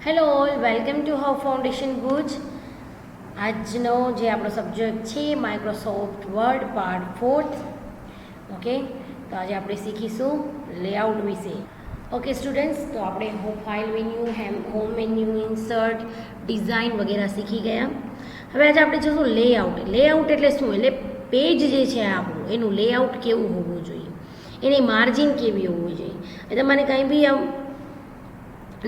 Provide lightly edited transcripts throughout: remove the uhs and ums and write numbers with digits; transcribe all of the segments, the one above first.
Hello all, welcome to how foundation Bhuj. આજનો જે આપણો સબ્જેક્ટ છે માઇક્રોસોફ્ટ વર્ડ પાર્ટ 4. ઓકે, તો આજે આપણે શીખીશું લેઆઉટ વિશે. ઓકે સ્ટુડન્ટ્સ, તો આપણે file menu, home menu, insert, design વગેરે શીખી ગયા. હવે આજે આપણે જોશું લેઆઉટ. લેઆઉટ એટલે શું? એટલે પેજ જે છે આપણું, એનું લેઆઉટ કેવું હોવું જોઈએ, એની માર્જિન કેવી હોવી જોઈએ. એટલે તમારે કંઈ બી આમ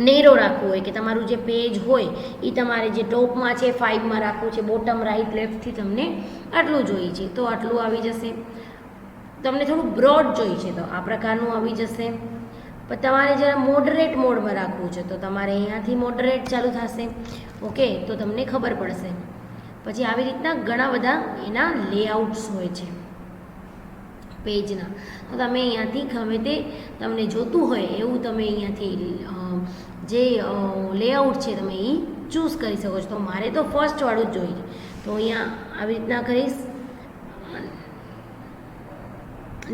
નેરો રાખવું હોય કે તમારું જે પેજ હોય એ તમારે જે ટોપમાં છે 5માં રાખવું છે, બોટમ રાઈટ લેફ્ટથી તમને આટલું જોઈએ છે તો આટલું આવી જશે. તમને થોડું બ્રોડ જોઈએ છે તો આ પ્રકારનું આવી જશે. પણ તમારે જરા મોડરેટ મોડમાં રાખવું છે તો તમારે અહીંયાથી મોડરેટ ચાલુ થશે. ઓકે, તો તમને ખબર પડશે. પછી આવી રીતના ઘણા બધા એના લેઆઉટ્સ હોય છે પેજના, તો તમે અહીંયાથી ગમે તે તમને જોતું હોય એવું તમે અહીંયાથી જે લેઆઉટ છે તમે એ ચૂઝ કરી શકો છો. તો મારે તો ફર્સ્ટવાળું જ જોઈએ, તો અહીંયા આવી રીતના કરીશ.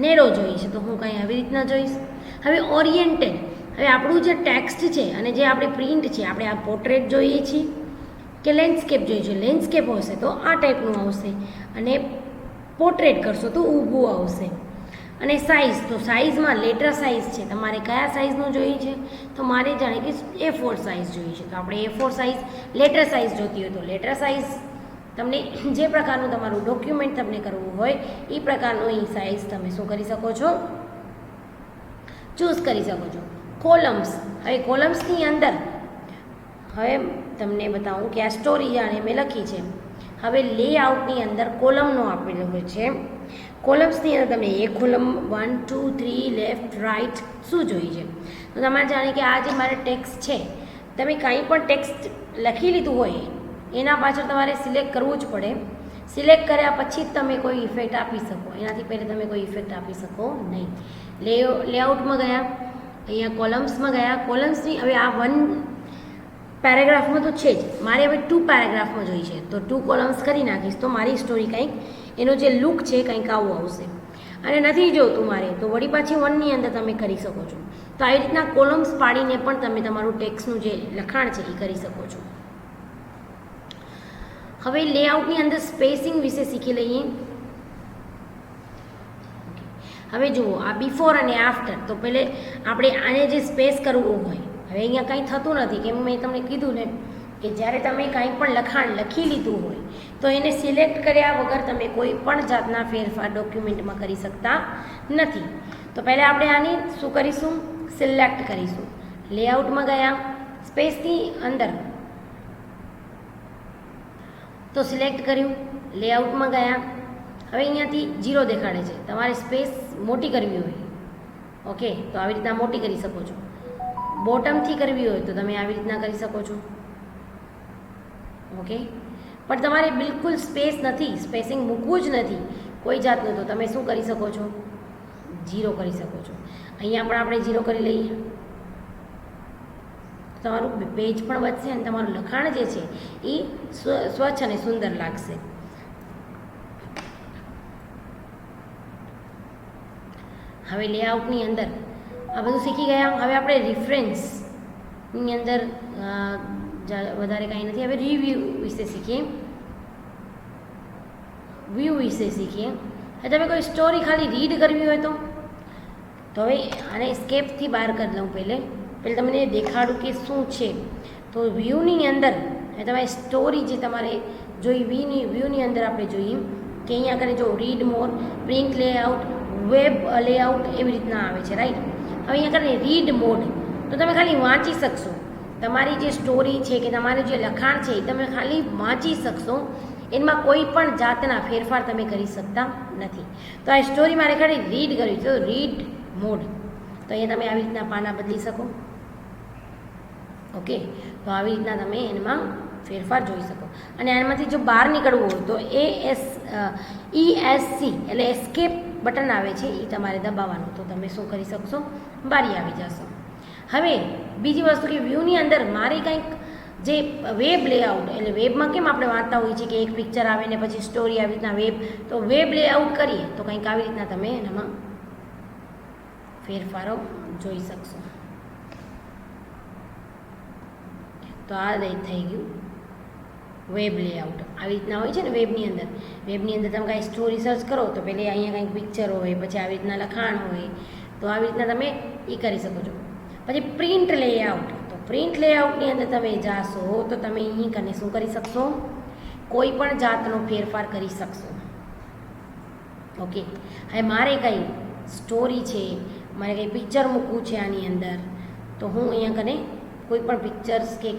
નેરો જોઈએ છે તો હું કંઈ આવી રીતના જોઈશ. હવે ઓરિએન્ટેડ, હવે આપણું જે ટેક્સ્ટ છે અને જે આપણી પ્રિન્ટ છે, આપણે આ પોર્ટ્રેટ જોઈએ છીએ કે લેન્ડસ્કેપ જોઈએ છે. લેન્ડસ્કેપ હશે તો આ ટાઈપનું આવશે, અને પોર્ટ્રેટ કરશો તો ઊભું આવશે. અને સાઇઝ, તો સાઇઝમાં લેટર સાઇઝ છે, તમારે કયા સાઇઝનું જોઈએ છે? તો મારે જાણે કે A4 સાઇઝ જોઈએ છે, તો આપણે A4 સાઇઝ લેટર સાઇઝ જોતી હોય તો લેટર સાઇઝ, તમને જે પ્રકારનું તમારું ડોક્યુમેન્ટ તમને કરવું હોય એ પ્રકારનું એ સાઇઝ તમે શું કરી શકો છો? ચૂઝ કરી શકો છો. કોલમ્સ, હવે કોલમ્સની અંદર હવે તમને બતાવું કે આ સ્ટોરી જાણે મેં લખી છે. હવે લેઆઉટની અંદર કોલમનો આપેલો હોય છે. કોલમ્સની અંદર તમે એક કોલમ 1 2 3 લેફ્ટ રાઈટ શું જોઈએ છે? તો તમારે જાણે કે આ જે મારે ટેક્સ્ટ છે, તમે કંઈ પણ ટેક્સ્ટ લખી લીધું હોય એના પાછળ તમારે સિલેક્ટ કરવું જ પડે. સિલેક્ટ કર્યા પછી જ તમે કોઈ ઇફેક્ટ આપી શકો, એનાથી પહેલાં તમે કોઈ ઇફેક્ટ આપી શકો નહીં. લેઆઉટમાં ગયા, અહીંયા કોલમ્સમાં ગયા. કોલમ્સની હવે આ 1 પેરેગ્રાફમાં તો છે જ, મારે હવે 2 પેરેગ્રાફમાં જોઈ છે તો 2 કોલમ્સ કરી નાખીશ તો મારી સ્ટોરી કંઈક એનો જે લુક છે કંઈક આવું આવશે. અને નથી જોતું મારે તો વળી પાછી 1ની અંદર તમે કરી શકો છો. તો આવી રીતના કોલમ્સ પાડીને પણ તમે તમારું ટેક્સ્ટનું જે લખાણ છે એ કરી શકો છો. હવે લેઆઉટની અંદર સ્પેસિંગ વિશે શીખી લઈએ. હવે જુઓ, આ બિફોર અને આફ્ટર, તો પહેલે આપણે આને જે સ્પેસ કરવું હોય, હવે અહીંયા કંઈ થતું નથી કેમ મેં તમને કીધું ને કે જ્યારે તમે કાંઈ પણ લખાણ લખી લીધું હોય તો એને સિલેક્ટ કર્યા વગર તમે કોઈ પણ જાતના ફેરફાર ડોક્યુમેન્ટમાં કરી શકતા નથી. તો પહેલાં આપણે આની શું કરીશું? સિલેક્ટ કરીશું. લેઆઉટમાં ગયા, સ્પેસની અંદર તો સિલેક્ટ કર્યું. લેઆઉટમાં ગયા, હવે અહીંયાથી 0 દેખાડે છે, તમારે સ્પેસ મોટી કરવી હોય ઓકે તો આવી રીતના મોટી કરી શકો છો. બોટમથી કરવી હોય તો તમે આવી રીતના કરી શકો છો. ઓકે, પણ તમારે બિલકુલ સ્પેસ નથી, સ્પેસિંગ મૂકવું જ નથી કોઈ જાતનું, તો તમે શું કરી શકો છો? 0 કરી શકો છો. અહીંયા પણ આપણે 0 કરી લઈએ, તમારું પેજ પણ વધશે અને તમારું લખાણ જે છે એ સ્વચ્છ અને સુંદર લાગશે. હવે લેઆઉટની અંદર આ બધું શીખી ગયા. હવે આપણે રિફરન્સની અંદર વધારે કાંઈ નથી. હવે રિવ્યૂ વિશે શીખીએ. વ્યૂ વિશે શીખીએ. હવે તમે કોઈ સ્ટોરી ખાલી રીડ કરવી હોય તો હવે આને સ્કેપથી બહાર કરી લઉં. પહેલે તમને દેખાડું કે શું છે. તો વ્યૂની અંદર તમારે સ્ટોરી જે તમારે જોઈ વ્યૂની અંદર આપણે જોઈએ કે અહીંયા આગળ જો રીડ મોર, પ્રિન્ટ લેઆઉટ, વેબ લેઆઉટ એવી રીતના આવે છે, રાઈટ. હવે અહીંયા આગળ રીડ મોડ, તો તમે ખાલી વાંચી શકશો. તમારી જે સ્ટોરી છે કે તમારું જે લખાણ છે એ તમે ખાલી વાંચી શકશો, એમાં કોઈ પણ જાતના ફેરફાર તમે કરી શકતા નથી. તો આ સ્ટોરી મારે ખાલી રીડ કરવી છે, તો રીડ મોડ, તો અહીંયા તમે આવી રીતના પાના બદલી શકો. ઓકે, તો આવી રીતના તમે એમાં ફેરફાર જોઈ શકો. અને આમાંથી જો બહાર નીકળવું હોય તો ESC એટલે એસ્કેપ બટન આવે છે, એ તમારે દબાવવાનું, તો તમે શું કરી શકશો? બહાર આવી જશો. હવે બીજી વસ્તુ કે વ્યૂની અંદર મારે કંઈક જે વેબ લેઆઉટ, એટલે વેબમાં કેમ આપણે વાંચતા હોઈએ છીએ કે એક પિક્ચર આવે ને પછી સ્ટોરી આવી રીતના વેબ, તો વેબ લેઆઉટ કરીએ તો કંઈક આવી રીતના તમે એનામાં ફેરફારો જોઈ શકશો. તો આ થઈ ગયું વેબ લેઆઉટ. આવી રીતના હોય છે ને વેબની અંદર તમે કાંઈ સ્ટોરી સર્ચ કરો તો પહેલાં અહીંયા કંઈક પિક્ચર હોય, પછી આવી રીતના લખાણ હોય, તો આવી રીતના તમે એ કરી શકો છો. પછી પ્રિન્ટ લેઆઉટ, તો પ્રિન્ટ લેઆઉટની અંદર તમે જાશો તો તમે અહીં કને શું કરી શકશો, કોઈ પણ જાતનો ફેરફાર કરી શકશો. ઓકે, હવે મારે કંઈ સ્ટોરી છે, મારે કંઈ પિક્ચર મૂકવું છે આની અંદર, તો હું અહીંયા કને કોઈ પણ પિક્ચર્સ કે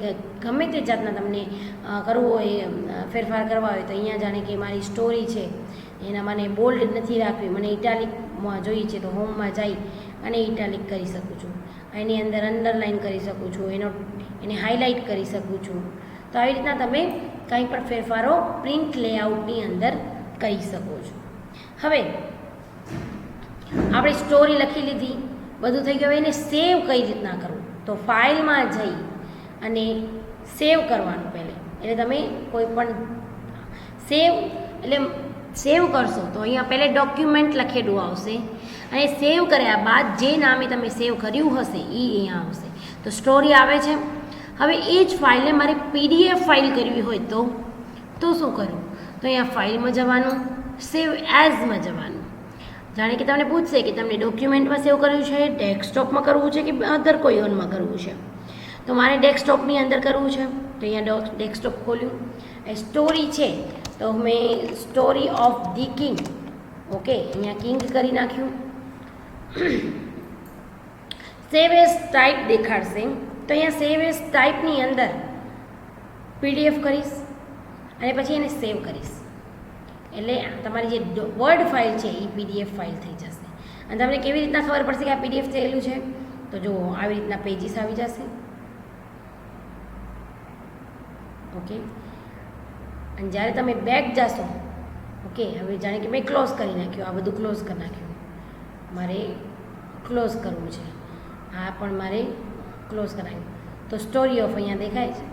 ગમે તે જાતના તમને કરવું હોય, ફેરફાર કરવા હોય, તો અહીંયા જાણે કે મારી સ્ટોરી છે એના મને બોલ્ડ નથી રાખવી, મને ઇટાલિકમાં જોઈએ છે, તો હોમમાં જઈ અને ઇટાલિક કરી શકું છું. એની અંદર અંડરલાઇન કરી શકું છું, એને હાઇલાઇટ કરી શકું છું. તો આવી રીતના તમે કંઈ પણ ફેરફારો પ્રિન્ટ લેઆઉટની અંદર કરી શકો છો. હવે આપણે સ્ટોરી લખી લીધી, બધું થઈ ગયું. એને સેવ કઈ રીતના કરવું, તો ફાઇલમાં જઈ અને સેવ કરવાનું પહેલે. એટલે તમે કોઈ પણ સેવ કરશો તો અહીંયા પહેલે ડોક્યુમેન્ટ લખેલું આવશે, અને સેવ કર્યા બાદ જે નામે તમે સેવ કર્યું હશે એ અહીંયા આવશે. તો સ્ટોરી આવે છે. હવે એ જ ફાઇલને મારે PDF ફાઇલ કરવી હોય તો શું કરવું, તો અહીંયા ફાઇલમાં જવાનું, સેવ એઝમાં જવાનું. જાણે કે તમને પૂછશે કે તમને ડોક્યુમેન્ટમાં સેવ કરવું છે, ડેસ્કટોપમાં કરવું છે કે અધર કોઈ ઓનમાં કરવું છે. તો મારે ડેસ્કટોપની અંદર કરવું છે, તો અહીંયા ડેસ્કટોપ ખોલ્યું. એ સ્ટોરી છે તો મેં story of the king, okay, અહીંયા કિંગ કરી નાખ્યું. સેવ એઝ ટાઈપ દેખાડશે, તો અહીંયા સેવ એઝ ટાઈપની અંદર PDF કરીશ અને પછી એને સેવ કરીશ. એટલે તમારી જે વર્ડ ફાઇલ છે એ PDF ફાઇલ થઈ જશે. અને તમને કેવી રીતના ખબર પડશે કે આ PDF થયેલું છે, તો જો આવી રીતના પેજીસ આવી જશે. ઓકે, અને જ્યારે તમે બેક જશો, ઓકે, હવે જાણે કે મેં ક્લોઝ કરી નાખ્યું, આ બધું ક્લોઝ કરી નાખ્યું, મારે ક્લોઝ કરવું છે, આ પણ મારે ક્લોઝ કરાવ્યું. તો સ્ટોરી ઓફ અહીંયા દેખાય છે,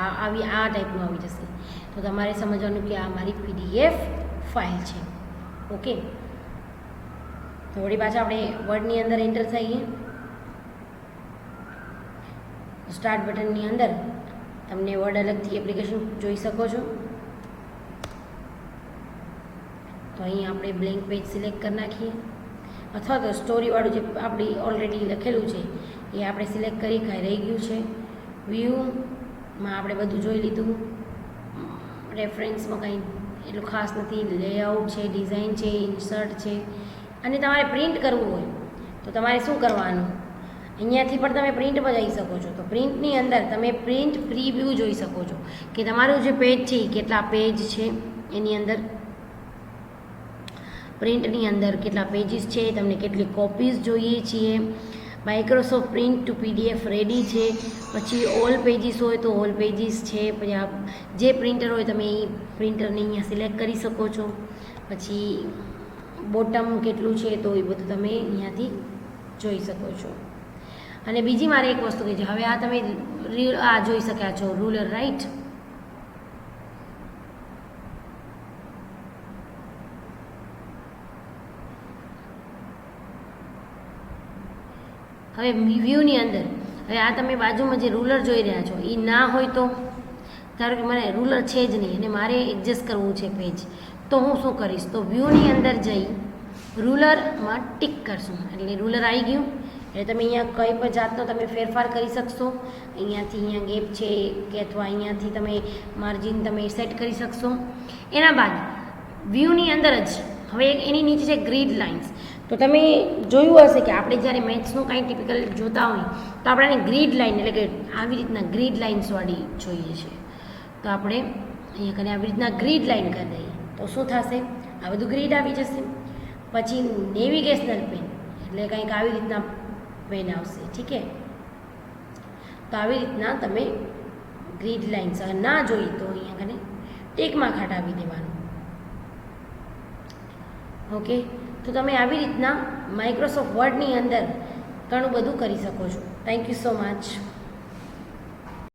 આ ટાઈપનું આવી જશે. તો તમારે સમજવાનું કે આ મારી PDF ફાઇલ છે. ઓકે, તો વળી પાછા આપણે વર્ડની અંદર એન્ટર થઈએ. સ્ટાર્ટ બટનની અંદર તમને વર્ડ અલગથી એપ્લિકેશન જોઈ શકો છો. તો અહીં આપણે બ્લેન્ક પેજ સિલેક્ટ કરી નાખીએ, અથવા તો સ્ટોરીવાળું જે આપણી ઓલરેડી લખેલું છે એ આપણે સિલેક્ટ કરી, કાંઈ રહી ગયું છે વ્યૂમાં આપણે બધું જોઈ લીધું. રેફરન્સમાં કંઈ એટલું ખાસ નથી, લેઆઉટ છે, ડિઝાઇન છે, ઇન્સર્ટ છે. અને તમારે પ્રિન્ટ કરવું હોય તો તમારે શું કરવાનું, અહીંયાથી પણ તમે પ્રિન્ટમાં જઈ શકો છો. તો પ્રિન્ટની અંદર તમે પ્રિન્ટ પ્રીવ્યૂ જોઈ શકો છો કે તમારું જે પેજ છે એ કેટલા પેજ છે, એની અંદર પ્રિન્ટની અંદર કેટલા પેજીસ છે, તમને કેટલી કોપીઝ જોઈએ છીએ. Microsoft print to PDF ready છે. પછી ઓલ પેજીસ હોય તો ઓલ પેજીસ છે. પછી આ જે પ્રિન્ટર હોય તમે એ પ્રિન્ટરને અહીંયા સિલેક્ટ કરી શકો છો. પછી બોટમ કેટલું છે તો એ બધું તમે અહીંયાથી જોઈ શકો છો. અને બીજી મારે એક વસ્તુ કહે છે, હવે આ તમે આ જોઈ શક્યા છો રૂલર, રાઈટ. હવે વ્યૂની અંદર હવે આ તમે બાજુમાં જે રૂલર જોઈ રહ્યા છો એ ના હોય તો, ધારો કે મને રૂલર છે જ નહીં અને મારે એડજસ્ટ કરવું છે પેજ, તો હું શું કરીશ, તો વ્યૂની અંદર જઈ રૂલરમાં ટિક કરશું એટલે રૂલર આવી ગયું. એટલે તમે અહીંયા કંઈ પણ જાતનો તમે ફેરફાર કરી શકશો. અહીંયાથી અહીંયા ગેપ છે કે અથવા અહીંયાથી તમે માર્જિન તમે સેટ કરી શકશો. એના બાદ વ્યૂની અંદર જ હવે એની નીચે છે ગ્રીડ લાઇન્સ. તો તમે જોયું હશે કે આપણે જ્યારે મેથ્સનું કાંઈ ટિપિકલ જોતા હોય તો આપણને ગ્રીડ લાઇન એટલે કે આવી રીતના ગ્રીડ લાઇન્સવાળી જોઈએ છે. તો આપણે અહીંયા કને આવી રીતના ગ્રીડ લાઇન કરી દઈએ તો શું થશે, આ બધું ગ્રીડ આવી જશે. પછી નેવિગેશનલ પેન એટલે કંઈક આવી રીતના પેન આવશે, ઠીક છે. તો આવી રીતના તમે ગ્રીડ લાઇન્સ ના જોઈ તો અહીંયા કને ટેકમાં ખાટાવી દેવાનું. ઓકે, તો તમે આવી રીતના માઇક્રોસોફ્ટ વર્ડની અંદર ઘણું બધું કરી શકો છો. Thank you so much.